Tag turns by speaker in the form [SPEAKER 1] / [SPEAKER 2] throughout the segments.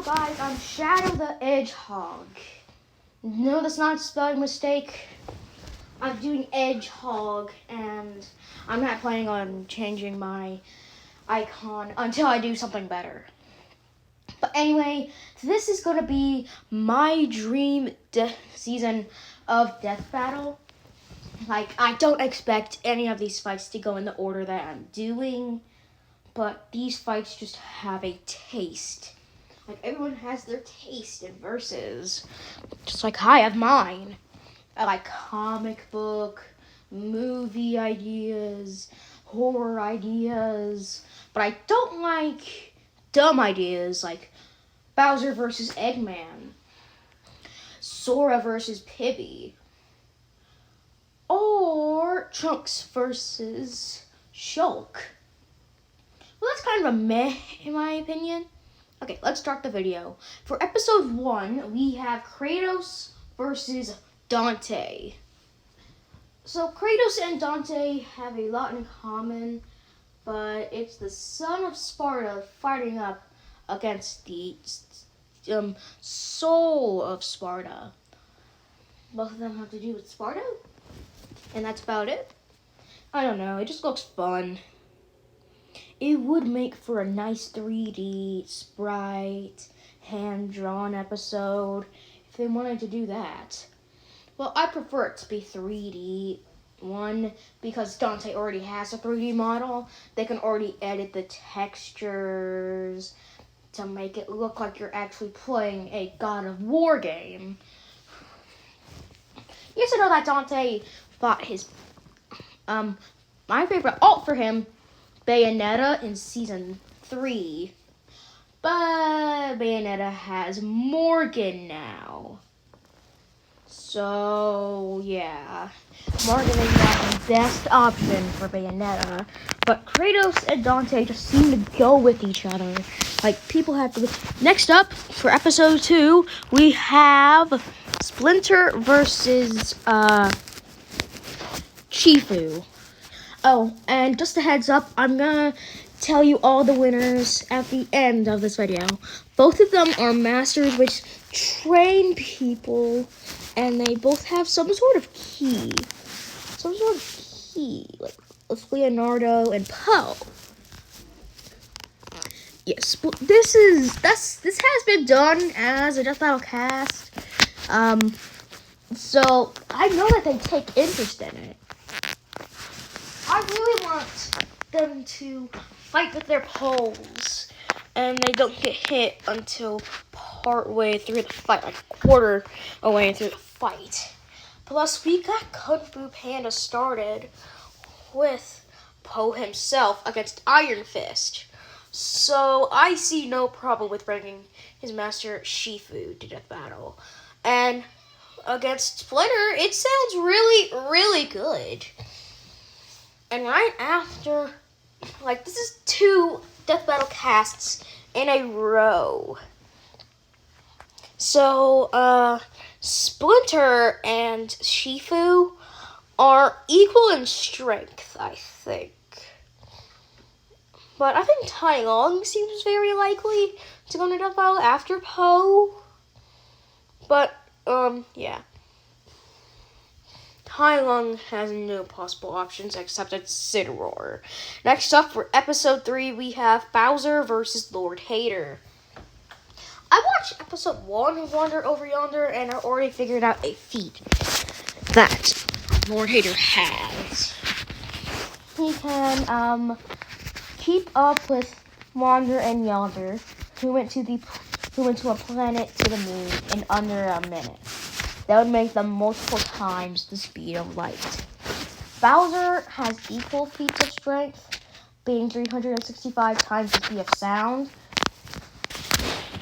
[SPEAKER 1] Hello guys, I'm Shadow the Hedgehog. No, that's not a spelling mistake. I'm doing Hedgehog, and I'm not planning on changing my icon until I do something better. But anyway, this is going to be my dream season of Death Battle. I don't expect any of these fights to go in the order that I'm doing, but these fights just have a taste. Everyone has their taste in verses, just like I have mine. I like comic book, movie ideas, horror ideas, but I don't like dumb ideas like Bowser versus Eggman, Sora versus Pibby, or Trunks versus Shulk. Well, that's kind of a meh in my opinion. Okay, let's start the video. For episode 1, we have Kratos versus Dante. So Kratos and Dante have a lot in common, but it's the son of Sparta fighting up against the soul of Sparta. Both of them have to do with Sparta, and that's about it. I don't know, it just looks fun. It would make for a nice 3D, sprite, hand-drawn episode if they wanted to do that. Well, I prefer it to be 3D. One, because Dante already has a 3D model. They can already edit the textures to make it look like you're actually playing a God of War game. You should know that Dante fought his, my favorite alt for him, Bayonetta in Season 3. But Bayonetta has Morgan now. So, yeah. Morgan is not the best option for Bayonetta. But Kratos and Dante just seem to go with each other. People have to... Next up, for episode 2, we have Splinter versus, Shifu. Oh, and just a heads up, I'm gonna tell you all the winners at the end of this video. Both of them are masters which train people, and they both have some sort of key. Like Leonardo and Poe. Yes, this has been done as a Death Battle cast. So I know that they take interest in it. I really want them to fight with their poles, and they don't get hit until part way through the fight, like a quarter away through the fight. Plus, we got Kung Fu Panda started with Poe himself against Iron Fist. So I see no problem with bringing his master Shifu to Death Battle. And against Splinter, it sounds really, really good. And right after, this is 2 Death Battle casts in a row. So, Splinter and Shifu are equal in strength, I think. But I think Tai Lung seems very likely to go into Death Battle after Poe. But, yeah. Tai Lung has no possible options except Incineroar. Next up for episode 3, we have Bowser versus Lord Hater. I watched episode 1 of Wander Over Yonder, and I already figured out a feat that Lord Hater has. He can keep up with Wander and Yonder, who went to a planet to the moon in under a minute. That would make them multiple times the speed of light. Bowser has equal feats of strength, being 365 times the speed of sound.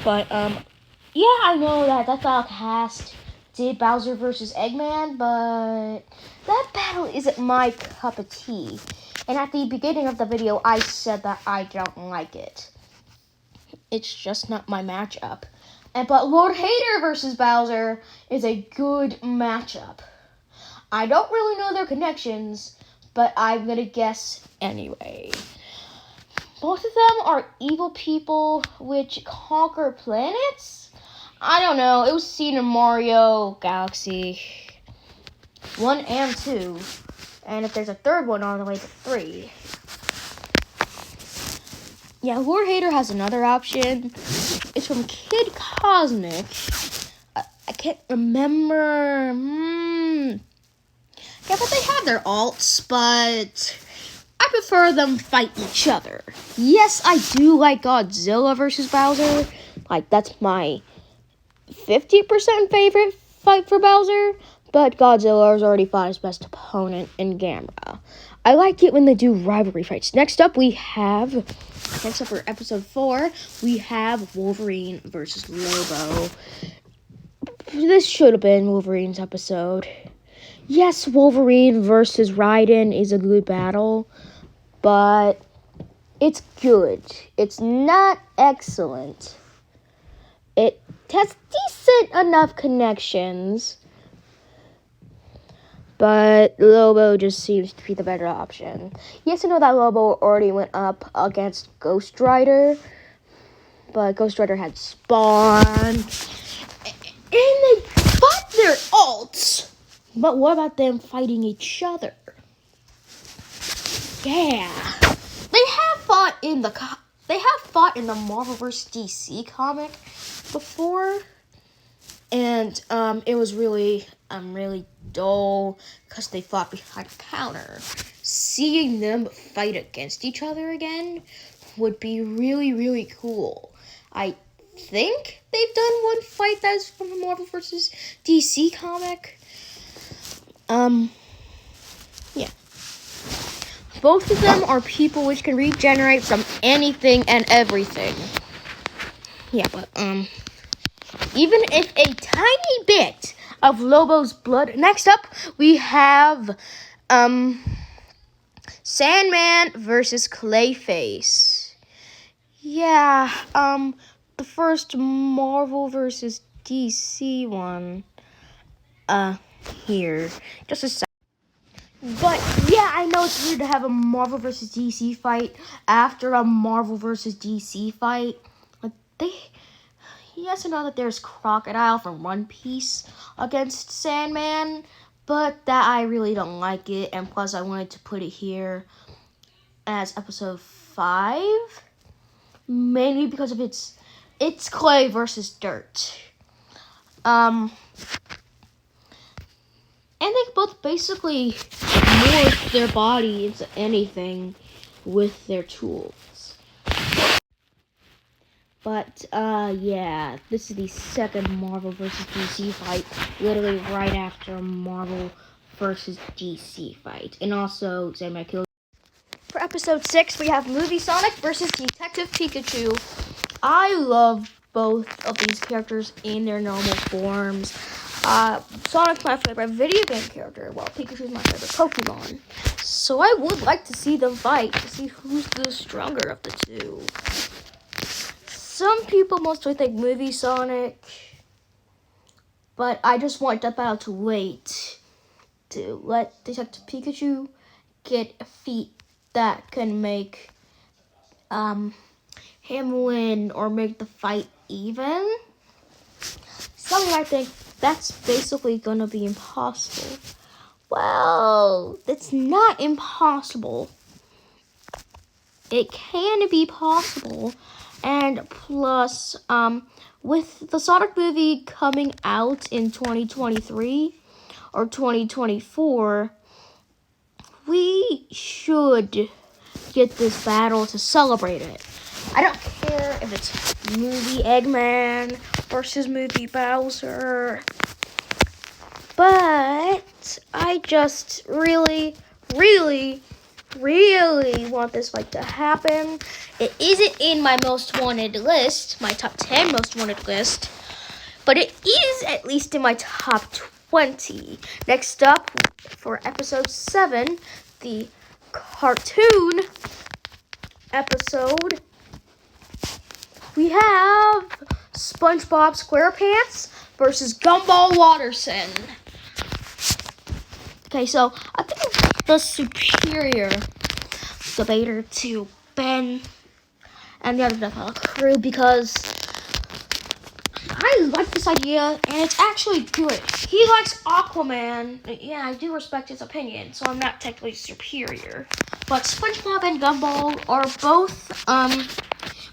[SPEAKER 1] But, yeah, I know that battle cast did Bowser versus Eggman, but that battle isn't my cup of tea. And at the beginning of the video, I said that I don't like it. It's just not my matchup. But Lord Hater versus Bowser is a good matchup. I don't really know their connections, but I'm gonna guess anyway. Both of them are evil people which conquer planets? I don't know. It was seen in Mario Galaxy 1 and 2. And if there's a third one on the way to 3. Yeah, Lord Hater has another option. It's from Kid Cosmic. I can't remember. Yeah, but they have their alts, but I prefer them fight each other. Yes, I do like Godzilla versus Bowser. Like, that's my 50% favorite fight for Bowser. But Godzilla has already fought his best opponent in Gamera. I like it when they do rivalry fights. Next up for episode 4, we have Wolverine versus Lobo. This should have been Wolverine's episode. Yes, Wolverine versus Raiden is a good battle, but it's good. It's not excellent. It has decent enough connections, but Lobo just seems to be the better option. Yes, I know that Lobo already went up against Ghost Rider, but Ghost Rider had Spawn, and they fought their alts. But what about them fighting each other? Yeah, they have fought in the Marvel vs. DC comic before, and it was really dull because they fought behind a counter. Seeing them fight against each other again would be really, really cool. I think they've done one fight that's from the Marvel vs. DC comic. Yeah. Both of them are people which can regenerate from anything and everything. Yeah, but, even if a tiny bit of Lobo's blood. Next up, we have, Sandman versus Clayface. Yeah, the first Marvel versus DC one. Here. Just a second. But, yeah, I know it's weird to have a Marvel vs. DC fight after a Marvel vs. DC fight. But yes, I know that there's Crocodile from One Piece against Sandman, but that I really don't like it. And plus, I wanted to put it here as episode 5, mainly because of it's clay versus dirt. And they both basically morph their body into anything with their tools. But, yeah, this is the second Marvel vs. DC fight, literally right after Marvel vs. DC fight. And also, Sandman killed. For episode 6, we have Movie Sonic versus Detective Pikachu. I love both of these characters in their normal forms. Sonic's my favorite video game character, while Pikachu's my favorite Pokemon. So I would like to see them fight to see who's the stronger of the two. Some people mostly think Movie Sonic, but I just want that battle to wait to let Detective Pikachu get a feat that can make him win or make the fight even. Something I think that's basically gonna be impossible. Well, it's not impossible. It can be possible. And plus, with the Sonic movie coming out in 2023 or 2024, we should get this battle to celebrate it. I don't care if it's movie Eggman versus movie Bowser, but I just really want this fight to happen. It isn't in my most wanted list, my top 10 most wanted list, but it is at least in my top 20. Next up, for episode 7, the cartoon episode, we have SpongeBob SquarePants versus Gumball Watterson. Okay, so I think the superior debater to Ben and the other Death Battle crew because I like this idea, and it's actually good. He likes Aquaman. Yeah, I do respect his opinion, so I'm not technically superior. But SpongeBob and Gumball are both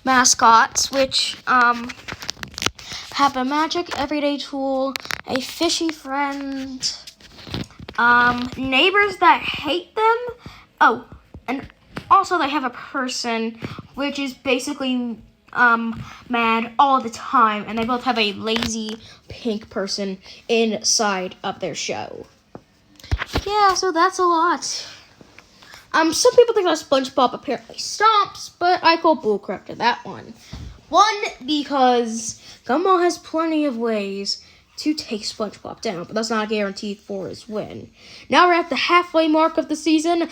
[SPEAKER 1] mascots, which have a magic everyday tool, a fishy friend, neighbors that hate them. Oh, and also they have a person, which is basically mad all the time, and they both have a lazy pink person inside of their show. Yeah, so that's a lot. Some people think that SpongeBob apparently stomps, but I call bullcrap to that one. One, because Gumball has plenty of ways to take SpongeBob down, but that's not a guarantee for his win. Now we're at the halfway mark of the season.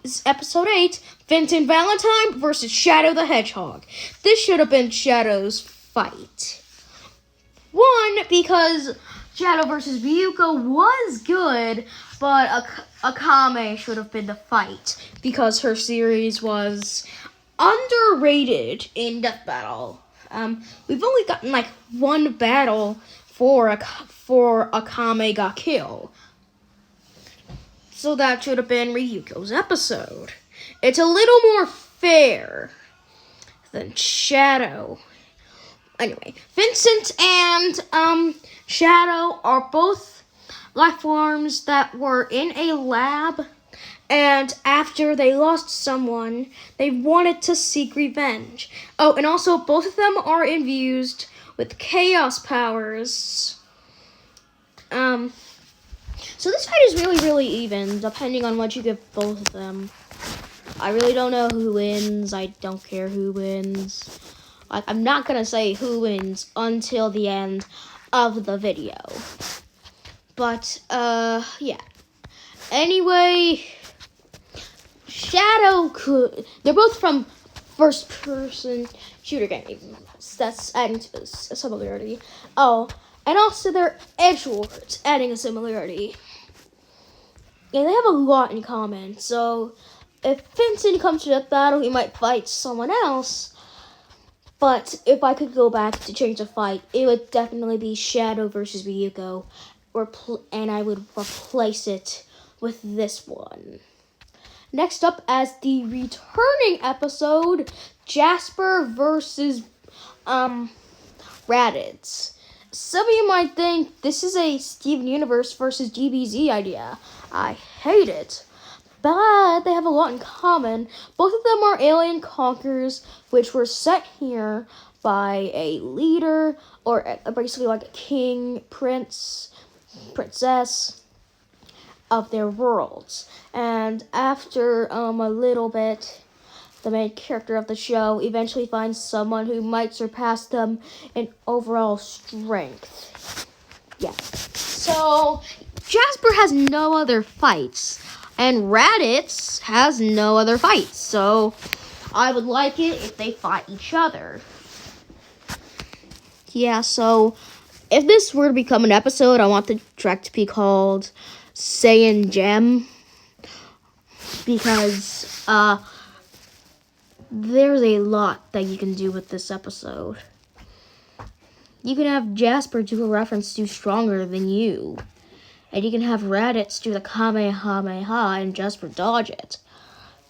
[SPEAKER 1] This is episode 8, Vincent Valentine versus Shadow the Hedgehog. This should have been Shadow's fight. One, because Shadow versus Ryuko was good, but Akame should have been the fight because her series was underrated in Death Battle. We've only gotten like one battle for Akame got killed. So that should have been Ryuko's episode. It's a little more fair than Shadow. Anyway, Vincent and Shadow are both life forms that were in a lab, and after they lost someone, they wanted to seek revenge. Oh, and also both of them are infused with chaos powers. So this fight is really, really even, depending on what you give both of them. I really don't know who wins. I don't care who wins. I'm not gonna say who wins until the end of the video. But, yeah. Anyway, they're both from first-person shooter games. That's adding to a similarity. Oh, and also they're edgelords, adding a similarity. Yeah, they have a lot in common. So, if Vincent comes to Death Battle, he might fight someone else. But if I could go back to change the fight, it would definitely be Shadow versus Ryuko, and I would replace it with this one. Next up, as the returning episode, Jasper versus Raditz. Some of you might think this is a Steven Universe versus DBZ idea. I hate it. But they have a lot in common. Both of them are alien conquerors, which were set here by a leader, or basically like a king, prince, princess of their worlds. And after a little bit, the main character of the show eventually finds someone who might surpass them in overall strength. Yeah. So, Jasper has no other fights, and Raditz has no other fights. So, I would like it if they fight each other. Yeah, so, if this were to become an episode, I want the track to be called Saiyan Gem, because, there's a lot that you can do with this episode. You can have Jasper do a reference to Stronger Than You. And you can have Raditz do the Kamehameha and Jasper dodge it.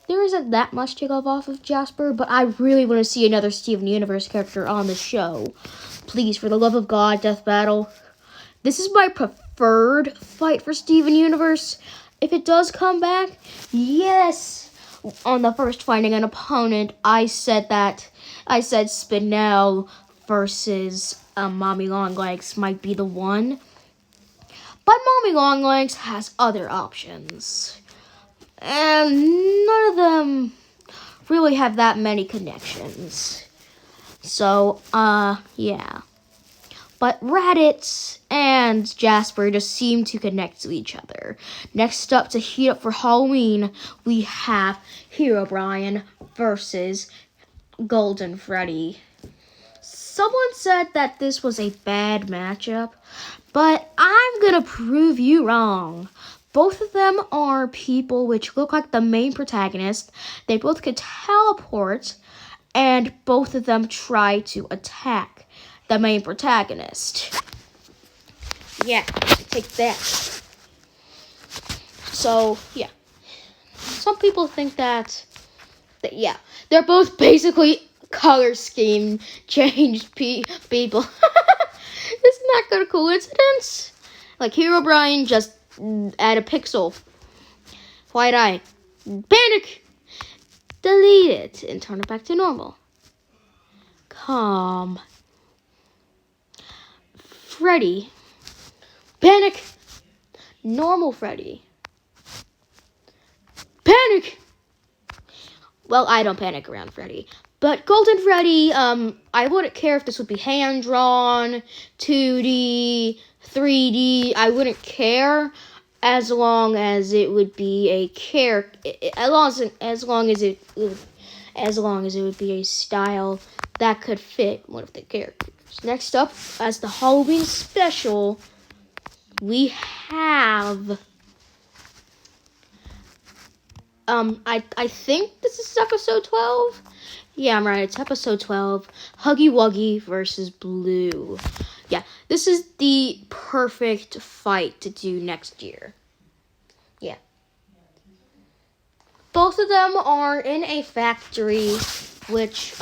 [SPEAKER 1] There isn't that much to go off of Jasper, but I really want to see another Steven Universe character on the show. Please, for the love of God, Death Battle. This is my preferred fight for Steven Universe. If it does come back, yes! On the first Finding an Opponent, I said Spinel versus Mommy Longlegs might be the one. But Mommy Longlegs has other options. And none of them really have that many connections. So, yeah. But Raditz and Jasper just seem to connect to each other. Next up, to heat up for Halloween, we have Herobrine versus Golden Freddy. Someone said that this was a bad matchup, but I'm gonna prove you wrong. Both of them are people which look like the main protagonist. They both could teleport, and both of them try to attack the main protagonist. Yeah, take that. So, yeah. Some people think that yeah, they're both basically color scheme changed people. Isn't that a coincidence? Like Herobrine just add a pixel. White eye. Panic! Delete it and turn it back to normal. Calm. Freddy. Panic! Normal Freddy. Panic! Well, I don't panic around Freddy. But Golden Freddy, I wouldn't care if this would be hand-drawn, 2D, 3D. I wouldn't care as long as it would be a character. As long as it would be a style that could fit one of the characters. Next up, as the Halloween special, we have. I think this is episode 12. Yeah, I'm right. It's episode 12. Huggy Wuggy versus Blue. Yeah, this is the perfect fight to do next year. Yeah. Both of them are in a factory which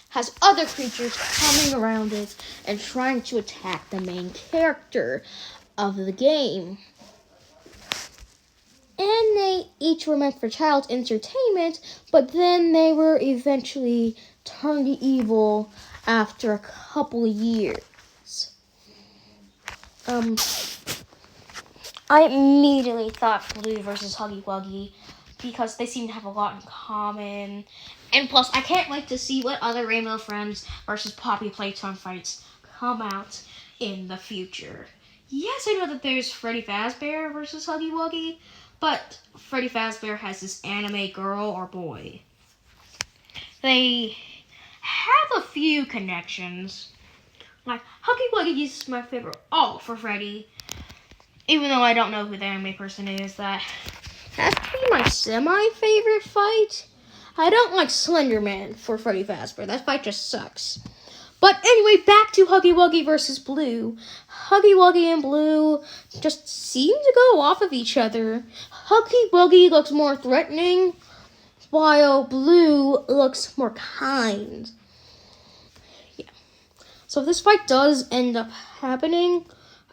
[SPEAKER 1] has other creatures coming around it and trying to attack the main character of the game. And they each were meant for child entertainment, but then they were eventually turned evil after a couple of years. I immediately thought Blue versus Huggy Wuggy because they seem to have a lot in common. And plus, I can't wait to see what other Rainbow Friends versus Poppy Playtime fights come out in the future. Yes, I know that there's Freddy Fazbear versus Huggy Wuggy, but Freddy Fazbear has this anime girl or boy. They have a few connections. Like, Huggy Wuggy is my favorite for Freddy. Even though I don't know who the anime person is, that has to be my semi-favorite fight. I don't like Slender Man for Freddy Fazbear. That fight just sucks. But anyway, back to Huggy Wuggy versus Blue. Huggy Wuggy and Blue just seem to go off of each other. Huggy Wuggy looks more threatening, while Blue looks more kind. Yeah. So if this fight does end up happening,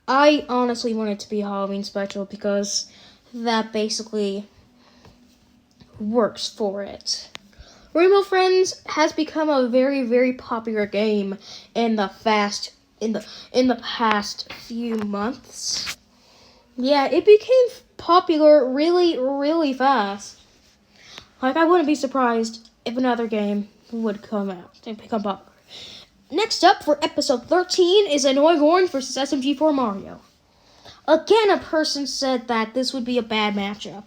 [SPEAKER 1] I honestly want it to be a Halloween special because that basically works for it. Rainbow Friends has become a very, very popular game in the past few months. Yeah, it became popular really, really fast. Like, I wouldn't be surprised if another game would come out and become popular. Next up for episode 13 is Annoying Orange versus SMG4 Mario. Again, a person said that this would be a bad matchup.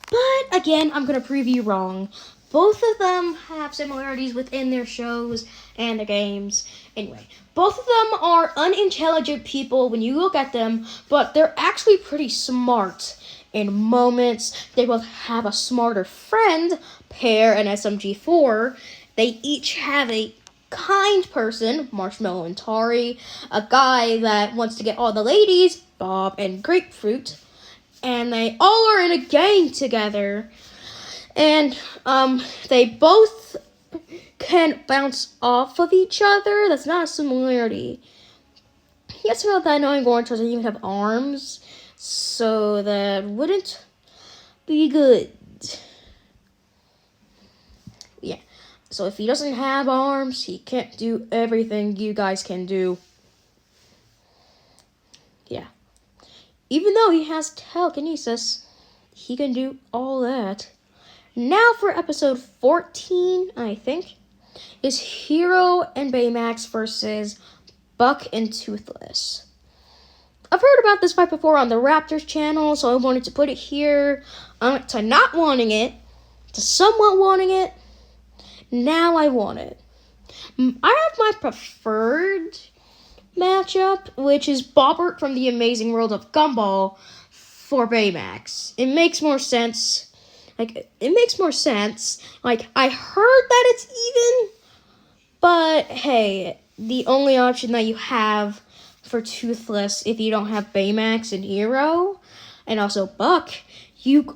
[SPEAKER 1] But again, I'm going to prove you wrong. Both of them have similarities within their shows and the games. Anyway, both of them are unintelligent people when you look at them, but they're actually pretty smart. In moments, they both have a smarter friend, Pear and SMG4. They each have a kind person, Marshmallow and Tari, a guy that wants to get all the ladies, Bob and Grapefruit, and they all are in a gang together. And they both can bounce off of each other. That's not a similarity. Yes, about that Annoying Orange doesn't even have arms, so that wouldn't be good. Yeah. So if he doesn't have arms, he can't do everything you guys can do. Yeah. Even though he has telekinesis, he can do all that. Now for episode 14, I think, is Hero and Baymax versus Buck and Toothless. I've heard about this fight before on the Raptors channel, so I wanted to put it here. To not wanting it, to somewhat wanting it, now I want it. I have my preferred matchup, which is Bobbert from the Amazing World of Gumball for Baymax. It makes more sense. Like, I heard that it's even, But hey, the only option that you have for Toothless, if you don't have Baymax and Hero, and also Buck, you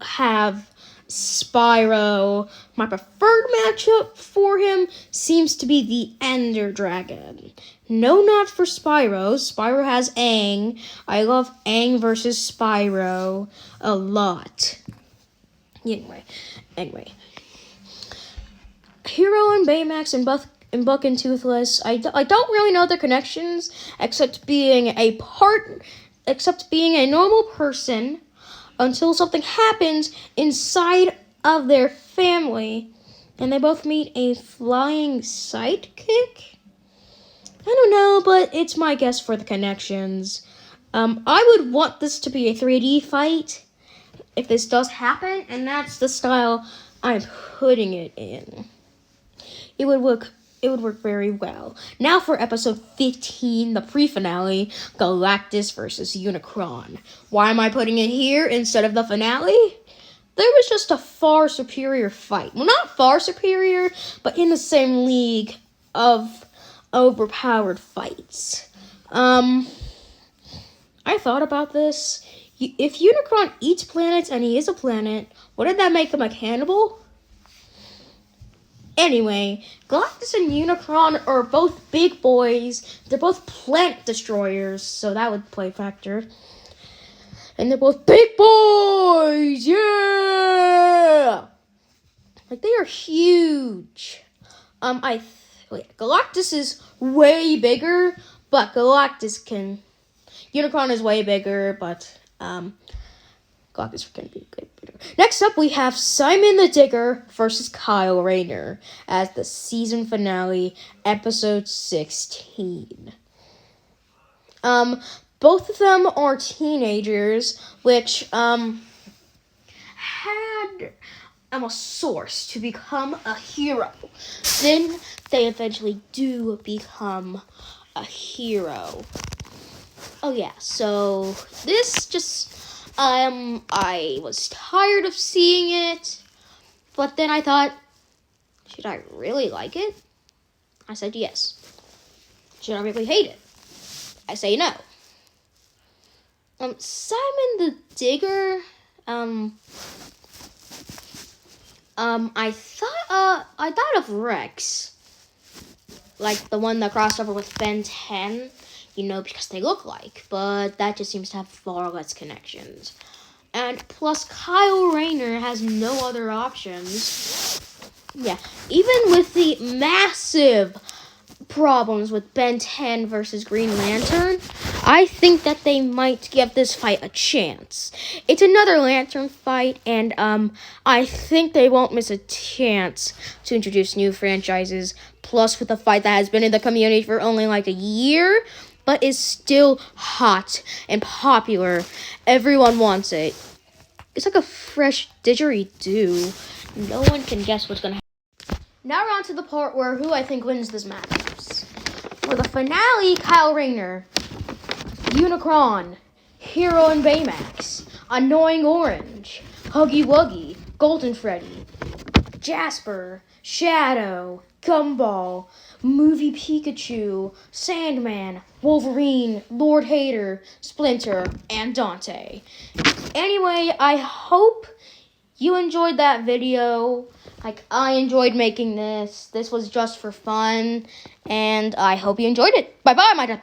[SPEAKER 1] have Spyro. My preferred matchup for him seems to be the Ender Dragon. No, not for Spyro. Spyro has Aang. I love Aang versus Spyro a lot. Anyway. Hero and Baymax and Buck and Toothless. I don't really know their connections except being a normal person until something happens inside of their family, and they both meet a flying sidekick. I don't know, but it's my guess for the connections. I would want this to be a 3D fight if this does happen, and that's the style I'm putting it in. It would work very well. Now for episode 15, the pre-finale, Galactus versus Unicron. Why am I putting it here instead of the finale? There was just a far superior fight. Well, not far superior, but in the same league of overpowered fights. I thought about this. If Unicron eats planets and he is a planet, wouldn't that make him a cannibal? Anyway, Galactus and Unicron are both big boys. They're both planet destroyers, so that would play a factor. And they're both big boys! Yeah! Like, they are huge. Galactus is way bigger, but Unicron is way bigger, but, Galactus can be good. Next up, we have Simon the Digger versus Kyle Rayner as the season finale, episode 16. Both of them are teenagers, which, had a source to become a hero. Then they eventually do become a hero. Oh yeah, so this just... I was tired of seeing it, but then I thought, should I really like it? I said yes. Should I really hate it? I say no. Simon the Digger, I thought of Rex, like the one that crossed over with Ben 10. Because they look like, but that just seems to have far less connections. And plus, Kyle Rayner has no other options. Yeah, even with the massive problems with Ben 10 versus Green Lantern, I think that they might give this fight a chance. It's another Lantern fight, and I think they won't miss a chance to introduce new franchises. Plus, with a fight that has been in the community for only like a year, but is still hot and popular. Everyone wants it. It's like a fresh didgeridoo. No one can guess what's gonna happen. Now we're on to the part where who I think wins this match. For the finale, Kyle Rayner, Unicron, Hero and Baymax, Annoying Orange, Huggy Wuggy, Golden Freddy, Jasper, Shadow, Gumball, Movie Pikachu, Sandman, Wolverine, Lord Hater, Splinter, and Dante. Anyway, I hope you enjoyed that video. Like, I enjoyed making this. This was just for fun, and I hope you enjoyed it. Bye-bye, my death.